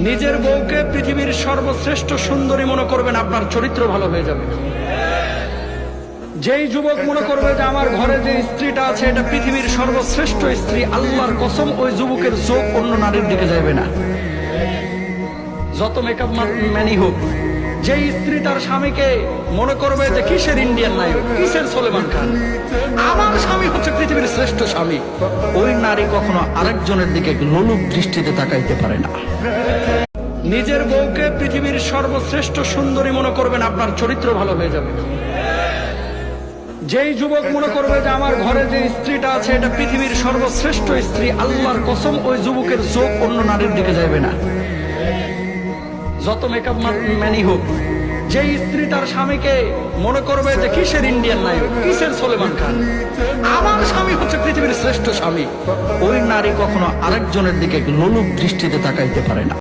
নিজের বউকে পৃথিবীর সর্বশ্রেষ্ঠ সুন্দরী মনে করবেন, আপনার চরিত্র ভালো হয়ে যাবে। যেই যুবক মনে করবে যে আমার ঘরে যে স্ত্রীটা আছে এটা পৃথিবীর সর্বশ্রেষ্ঠ স্ত্রী, আল্লাহর কসম ওই যুবকের চোখ অন্য নারীর দিকে যাবে না, যত মেকআপ ম্যানই হোক। যেই স্ত্রী তার স্বামীকে মনে করবে যে কিসের ইন্ডিয়ান নায়ক, কিসের সলেমান খান, আমার স্বামী হচ্ছে পৃথিবীর শ্রেষ্ঠ স্বামী, ওই নারী কখনো আরেকজনের দিকে লোলুপ দৃষ্টিতে তাকাইতে পারে না। নিজের বউকে পৃথিবীর সর্বশ্রেষ্ঠ সুন্দরী মনে করবেন, আপনার চরিত্র ভালো হয়ে যাবে। যেই যুবক মনে করবে যে আমার ঘরে যে স্ত্রীটা আছে এটা পৃথিবীর সর্বশ্রেষ্ঠ স্ত্রী, আল্লাহর কসম ওই যুবকের চোখ অন্য নারীর দিকে যাবে না, যত মেকআপ ম্যানই হোক। যেই স্ত্রী তার স্বামীকে মনে করবে যে কিসের ইন্ডিয়ান নায়ক, কিসের সলেমান খান, আমার স্বামী হচ্ছে পৃথিবীর শ্রেষ্ঠ স্বামী, ওই নারী কখনো আরেকজনের দিকে লোলুপ দৃষ্টিতে তাকাইতে পারে না।